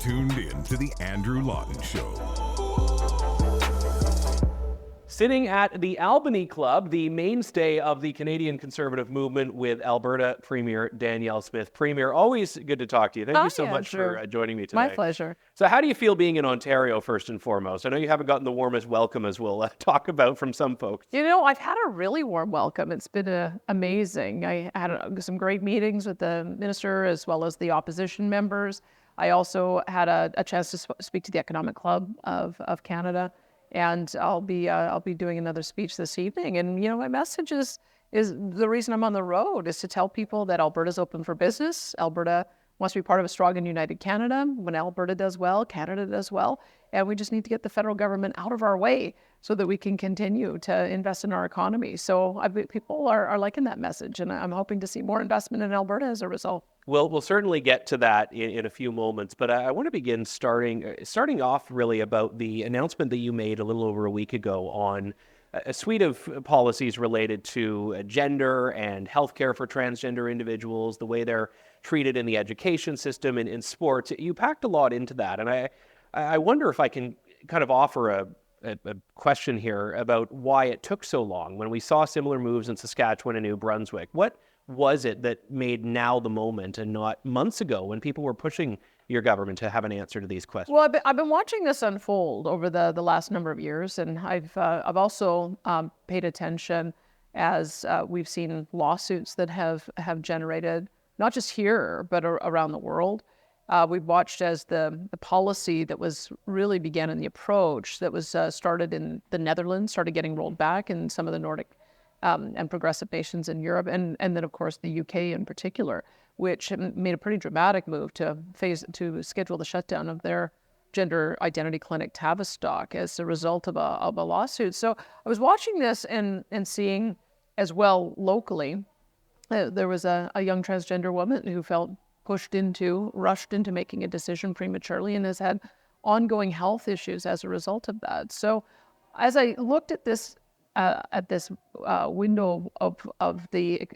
tuned in to The Andrew Lawton Show. Sitting at the Albany Club, the mainstay of the Canadian Conservative movement, with Alberta Premier Danielle Smith. Premier, always good to talk to you. Thank you so much for joining me today. My pleasure. So how do you feel being in Ontario, first and foremost? I know you haven't gotten the warmest welcome, as we'll talk about, from some folks. You know, I've had a really warm welcome. It's been amazing. I had some great meetings with the minister as well as the opposition members. I also had a chance to speak to the Economic Club of Canada. And I'll be doing another speech this evening. And, you know, my message is the reason I'm on the road is to tell people that Alberta's open for business. Alberta wants to be part of a strong and united Canada. When Alberta does well, Canada does well. And we just need to get the federal government out of our way so that we can continue to invest in our economy. So people are liking that message. And I'm hoping to see more investment in Alberta as a result. We'll certainly get to that in a few moments, but I want to begin starting off really about the announcement that you made a little over a week ago on a suite of policies related to gender and healthcare for transgender individuals, the way they're treated in the education system and in sports. You packed a lot into that, and I wonder if I can kind of offer a question here about why it took so long when we saw similar moves in Saskatchewan and New Brunswick. What was it that made now the moment and not months ago when people were pushing your government to have an answer to these questions? Well, I've been watching this unfold over the last number of years, and I've also paid attention as we've seen lawsuits that have generated, not just here, but around the world. We've watched as the policy that was really began in the approach that was started in the Netherlands started getting rolled back in some of the Nordic and progressive nations in Europe, and then of course the UK in particular, which made a pretty dramatic move to schedule the shutdown of their gender identity clinic Tavistock as a result of a lawsuit. So I was watching this and seeing as well locally, there was a young transgender woman who felt rushed into making a decision prematurely and has had ongoing health issues as a result of that. So as I looked at this window of the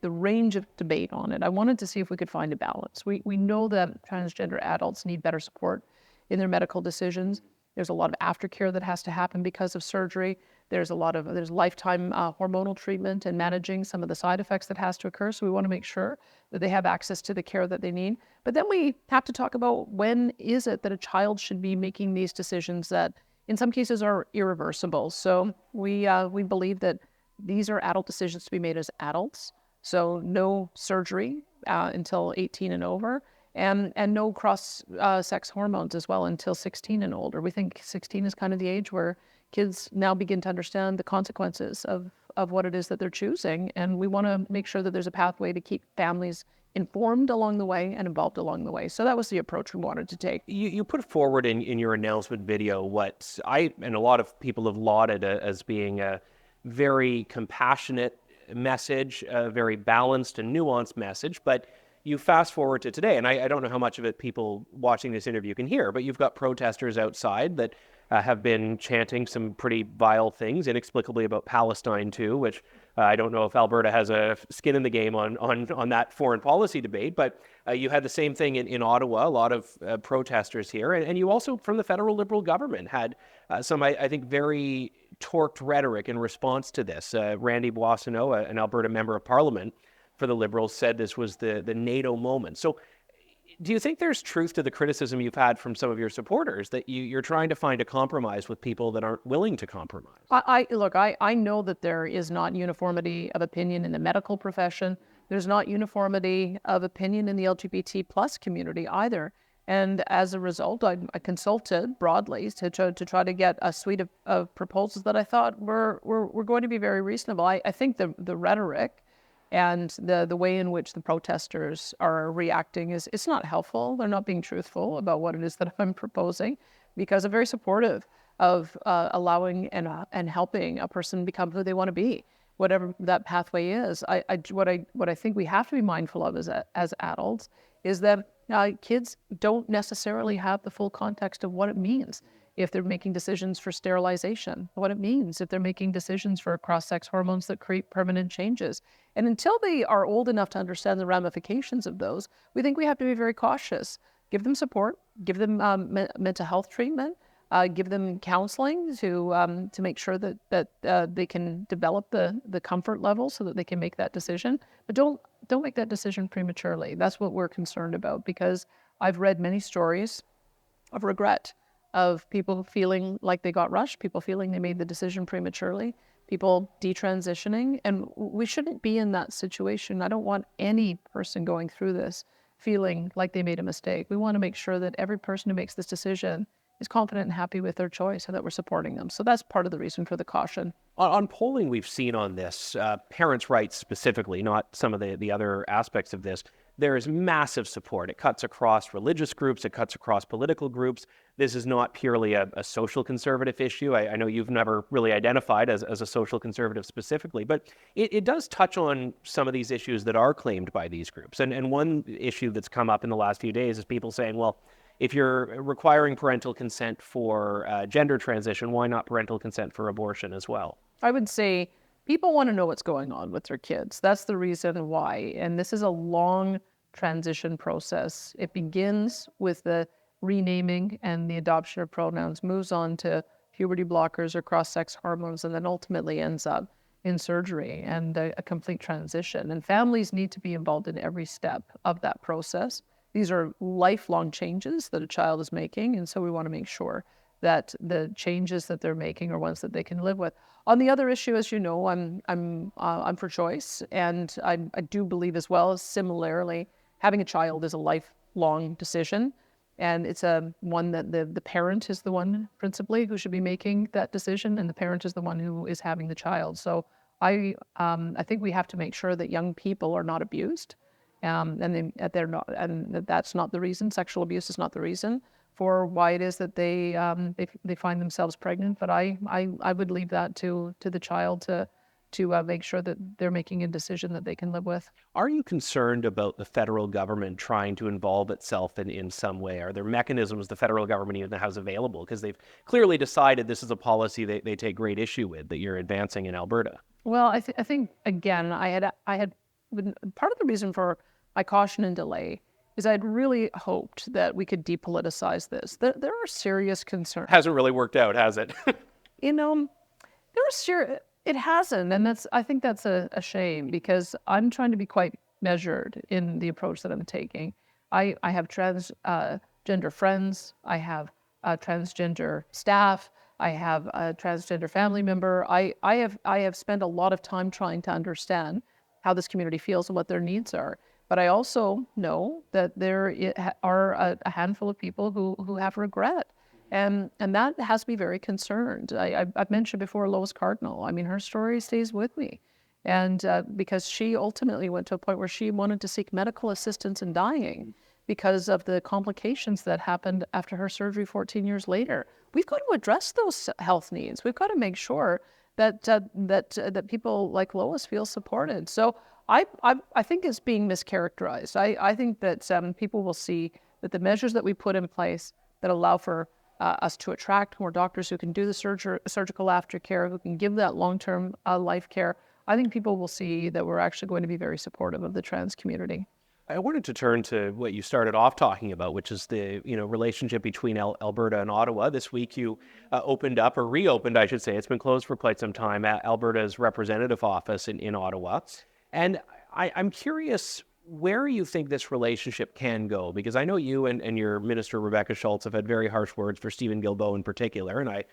range of debate on it, I wanted to see if we could find a balance. We know that transgender adults need better support in their medical decisions. There's a lot of aftercare that has to happen because of surgery. There's lifetime hormonal treatment and managing some of the side effects that has to occur. So we want to make sure that they have access to the care that they need. But then we have to talk about when is it that a child should be making these decisions that in some cases are irreversible. So we believe that these are adult decisions to be made as adults. So no surgery until 18 and over, and no cross-sex hormones as well until 16 and older. We think 16 is kind of the age where kids now begin to understand the consequences of what it is that they're choosing. And we want to make sure that there's a pathway to keep families informed along the way and involved along the way. So that was the approach we wanted to take. You put forward in your announcement video what I and a lot of people have lauded as being a very compassionate message, a very balanced and nuanced message. But you fast forward to today, and I don't know how much of it people watching this interview can hear, but you've got protesters outside that have been chanting some pretty vile things, inexplicably about Palestine too, which I don't know if Alberta has a skin in the game on that foreign policy debate, but you had the same thing in Ottawa, a lot of protesters here, and you also, from the federal Liberal government, had some, I think, very torqued rhetoric in response to this. Randy Boissonneau, an Alberta member of Parliament for the Liberals, said this was the NATO moment. So do you think there's truth to the criticism you've had from some of your supporters that you're trying to find a compromise with people that aren't willing to compromise? I know that there is not uniformity of opinion in the medical profession. There's not uniformity of opinion in the LGBT plus community either. And as a result, I consulted broadly to try to get a suite of proposals that I thought were going to be very reasonable. I think the rhetoric and the way in which the protesters are reacting it's not helpful. They're not being truthful about what it is that I'm proposing, because I'm very supportive of allowing and helping a person become who they want to be, whatever that pathway is. What I think we have to be mindful of as adults is that kids don't necessarily have the full context of what it means if they're making decisions for sterilization, what it means if they're making decisions for cross-sex hormones that create permanent changes. And until they are old enough to understand the ramifications of those, we think we have to be very cautious give them support, give them mental health treatment, give them counseling to make sure that they can develop the comfort level so that they can make that decision. But don't make that decision prematurely. That's what we're concerned about, because I've read many stories of regret, of people feeling like they got rushed, people feeling they made the decision prematurely, people detransitioning, and we shouldn't be in that situation. I don't want any person going through this feeling like they made a mistake. We want to make sure that every person who makes this decision is confident and happy with their choice and that we're supporting them. So that's part of the reason for the caution. On polling we've seen on this, parents' rights specifically, not some of the other aspects of this, there is massive support. It cuts across religious groups, it cuts across political groups. This is not purely a social conservative issue. I know you've never really identified as a social conservative specifically, but it does touch on some of these issues that are claimed by these groups. And one issue that's come up in the last few days is people saying, well, if you're requiring parental consent for gender transition, why not parental consent for abortion as well? I would say people want to know what's going on with their kids. That's the reason why. And this is a long transition process. It begins with the renaming and the adoption of pronouns, moves on to puberty blockers or cross-sex hormones, and then ultimately ends up in surgery and a complete transition. And families need to be involved in every step of that process. These are lifelong changes that a child is making, and so we want to make sure that the changes that they're making are ones that they can live with. On the other issue, as you know, I'm for choice, and I do believe as well, similarly, having a child is a lifelong decision, and it's one that the parent is the one principally who should be making that decision, and the parent is the one who is having the child. So I think we have to make sure that young people are not abused. And they're not, and that's not the reason. Sexual abuse is not the reason for why it is that they find themselves pregnant. But I would leave that to the child to make sure that they're making a decision that they can live with. Are you concerned about the federal government trying to involve itself in some way? Are there mechanisms the federal government even has available? Because they've clearly decided this is a policy they take great issue with that you're advancing in Alberta. Well, I think again, I had part of the reason for my caution and delay is I'd really hoped that we could depoliticize this. There are serious concerns. Hasn't really worked out, has it? It hasn't, and I think that's a shame, because I'm trying to be quite measured in the approach that I'm taking. I have transgender friends, I have transgender staff, I have a transgender family member. I have spent a lot of time trying to understand how this community feels and what their needs are. But I also know that there are a handful of people who have regret. And that has me very concerned. I've mentioned before Lois Cardinal. I mean, her story stays with me. And because she ultimately went to a point where she wanted to seek medical assistance in dying because of the complications that happened after her surgery 14 years later. We've got to address those health needs. We've got to make sure that people like Lois feel supported. So I think it's being mischaracterized. I think that people will see that the measures that we put in place that allow for us to attract more doctors who can do the surgical aftercare, who can give that long-term life care, I think people will see that we're actually going to be very supportive of the trans community. I wanted to turn to what you started off talking about, which is the relationship between Alberta and Ottawa. This week you reopened, I should say. It's been closed for quite some time, Alberta's representative office in Ottawa. And I'm curious where you think this relationship can go, because I know you and your minister, Rebecca Schultz, have had very harsh words for Stephen Guilbeault in particular, and I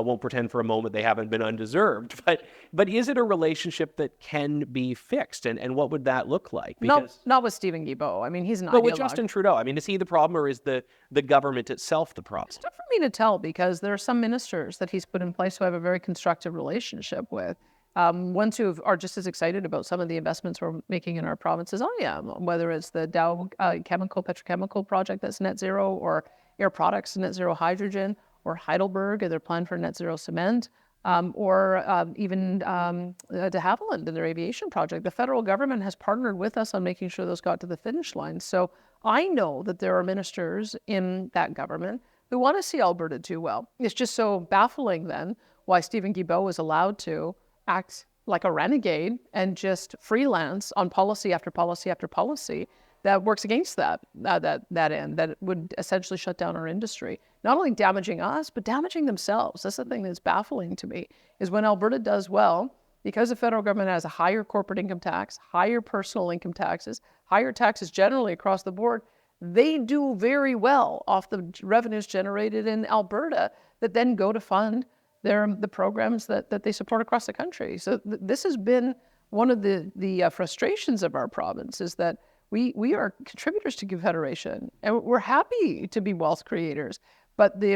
won't pretend for a moment they haven't been undeserved. But is it a relationship that can be fixed, and what would that look like? Because, not with Stephen Guilbeault. I mean, he's an But ideologue. with Justin Trudeau, I mean, is he the problem, or is the government itself the problem? It's tough for me to tell, because there are some ministers that he's put in place who I have a very constructive relationship with. Ones who are just as excited about some of the investments we're making in our province as I am, whether it's the Dow petrochemical project that's net zero, or Air Products net zero hydrogen, or Heidelberg and their plan for net zero cement, or even de Havilland and their aviation project. The federal government has partnered with us on making sure those got to the finish line. So I know that there are ministers in that government who want to see Alberta do well. It's just so baffling then why Stephen Guilbeault was allowed to act like a renegade and just freelance on policy after policy after policy that works against that end, that would essentially shut down our industry, not only damaging us, but damaging themselves. That's the thing that's baffling to me, is when Alberta does well, because the federal government has a higher corporate income tax, higher personal income taxes, higher taxes generally across the board, they do very well off the revenues generated in Alberta that then go to fund the programs that they support across the country. So this has been one of the frustrations of our province, is that we are contributors to Confederation, and we're happy to be wealth creators. But the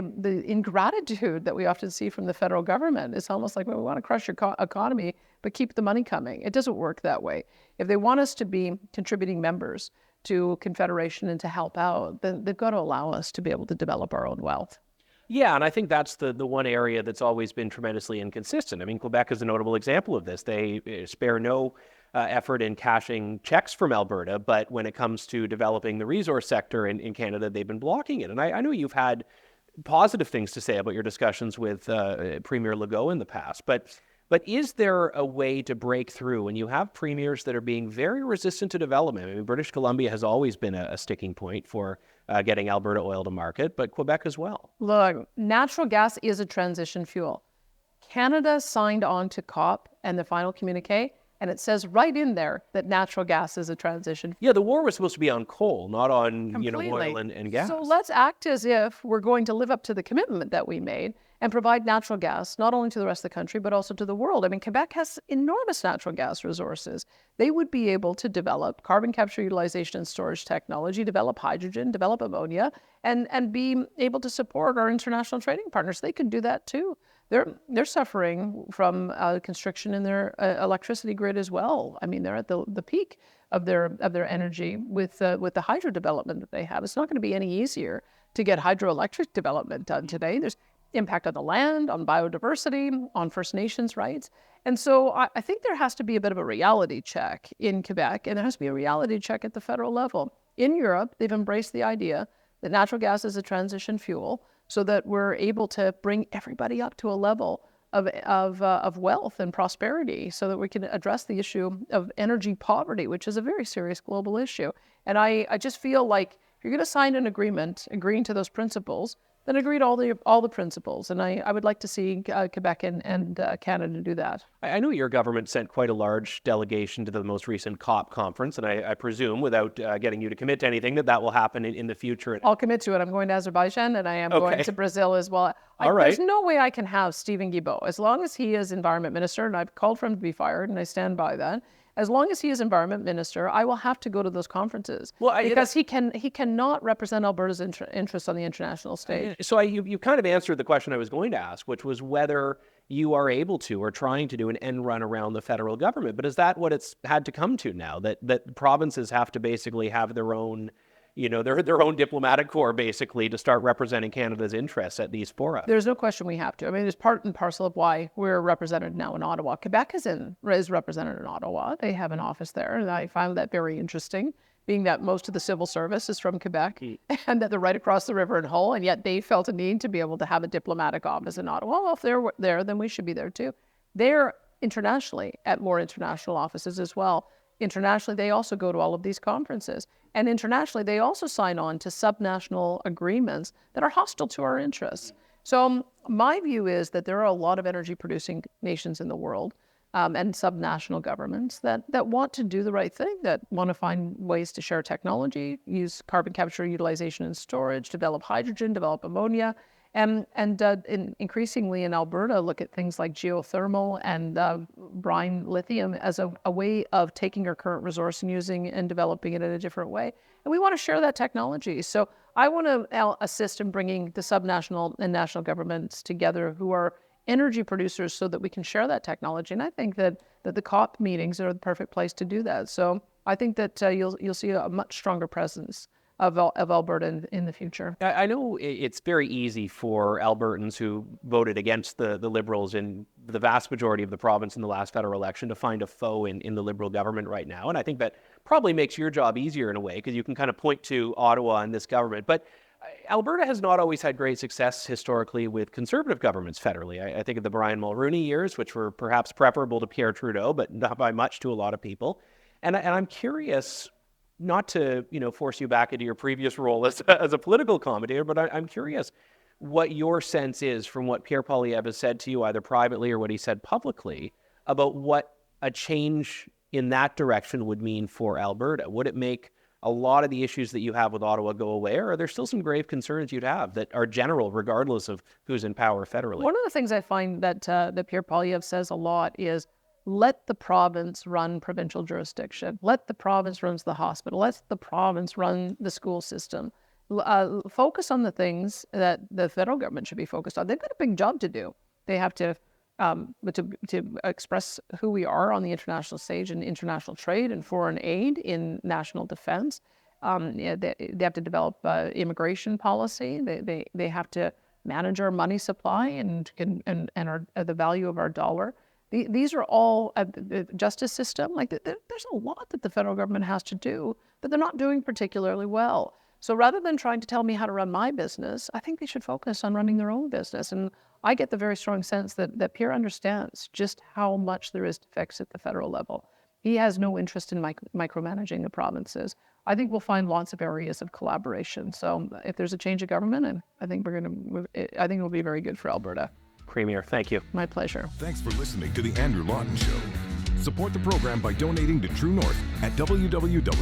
ingratitude that we often see from the federal government is almost like, well, we want to crush your economy, but keep the money coming. It doesn't work that way. If they want us to be contributing members to Confederation and to help out, then they've got to allow us to be able to develop our own wealth. Yeah, and I think that's the one area that's always been tremendously inconsistent. I mean, Quebec is a notable example of this. They spare no effort in cashing checks from Alberta, but when it comes to developing the resource sector in Canada, they've been blocking it. And I know you've had positive things to say about your discussions with Premier Legault in the past, but is there a way to break through when you have premiers that are being very resistant to development? I mean, British Columbia has always been a sticking point for getting Alberta oil to market, but Quebec as well. Look, natural gas is a transition fuel. Canada signed on to COP and the final communique, and it says right in there that natural gas is a transition. Yeah, the war was supposed to be on coal, not on Completely. oil and gas. So let's act as if we're going to live up to the commitment that we made and provide natural gas, not only to the rest of the country, but also to the world. I mean, Quebec has enormous natural gas resources. They would be able to develop carbon capture, utilization, and storage technology, develop hydrogen, develop ammonia, and be able to support our international trading partners. They could do that too. They're suffering from constriction in their electricity grid as well. I mean, they're at the peak of their energy with the hydro development that they have. It's not going to be any easier to get hydroelectric development done today. There's impact on the land, on biodiversity, on First Nations rights. And so I think there has to be a bit of a reality check in Quebec, and there has to be a reality check at the federal level. In Europe, they've embraced the idea that natural gas is a transition fuel, so that we're able to bring everybody up to a level of wealth and prosperity, so that we can address the issue of energy poverty, which is a very serious global issue. And I just feel like if you're going to sign an agreement agreeing to those principles, then agree to all the principles. And I would like to see Quebec and Canada do that. I know your government sent quite a large delegation to the most recent COP conference, and I presume, without getting you to commit to anything, that will happen in the future. I'll commit to it. I'm going to Azerbaijan, and I am going to Brazil as well. All right. There's no way I can have Stephen Guilbeault, as long as he is environment minister, and I've called for him to be fired, and I stand by that. As long as he is environment minister, I will have to go to those conferences, because he cannot represent Alberta's interests on the international stage. So you kind of answered the question I was going to ask, which was whether you are able to or trying to do an end run around the federal government. But is that what it's had to come to now, that provinces have to basically have their own, their own diplomatic corps, basically, to start representing Canada's interests at these fora? There's no question we have to. I mean, it's part and parcel of why we're represented now in Ottawa. Quebec is represented in Ottawa. They have an office there, and I find that very interesting, being that most of the civil service is from Quebec, and that they're right across the river in Hull, and yet they felt a need to be able to have a diplomatic office in Ottawa. Well, if they're there, then we should be there too. They're internationally at more international offices as well. Internationally, they also go to all of these conferences. And internationally, they also sign on to subnational agreements that are hostile to our interests. So my view is that there are a lot of energy-producing nations in the world, and subnational governments that want to do the right thing, that want to find ways to share technology, use carbon capture, utilization, and storage, develop hydrogen, develop ammonia, and increasingly in Alberta, look at things like geothermal and brine lithium as a way of taking our current resource and using and developing it in a different way. And we want to share that technology. So I want to assist in bringing the subnational and national governments together who are energy producers, so that we can share that technology. And I think that the COP meetings are the perfect place to do that. So I think that you'll see a much stronger presence of Alberta in the future. I know it's very easy for Albertans who voted against the Liberals in the vast majority of the province in the last federal election to find a foe in the Liberal government right now. And I think that probably makes your job easier in a way, because you can kind of point to Ottawa and this government. But Alberta has not always had great success historically with Conservative governments federally. I think of the Brian Mulroney years, which were perhaps preferable to Pierre Trudeau, but not by much to a lot of people. And I'm curious, not to, force you back into your previous role as a political commentator, but I'm curious what your sense is from what Pierre Poilievre has said to you, either privately or what he said publicly, about what a change in that direction would mean for Alberta. Would it make a lot of the issues that you have with Ottawa go away, or are there still some grave concerns you'd have that are general, regardless of who's in power federally? One of the things I find that Pierre Poilievre says a lot is, let the province run provincial jurisdiction. Let the province run the hospital. Let the province run the school system. Focus on the things that the federal government should be focused on. They've got a big job to do. They have to express who we are on the international stage in international trade and foreign aid, in national defense. They have to develop immigration policy. They have to manage our money supply and the value of our dollar. These are all the justice system. There's a lot that the federal government has to do, but they're not doing particularly well. So rather than trying to tell me how to run my business, I think they should focus on running their own business. And I get the very strong sense that Pierre understands just how much there is to fix at the federal level. He has no interest in micromanaging the provinces. I think we'll find lots of areas of collaboration. So if there's a change of government, I think it'll be very good for Alberta. Premier, thank you. My pleasure. Thanks for listening to The Andrew Lawton Show. Support the program by donating to True North at www.tnc.news.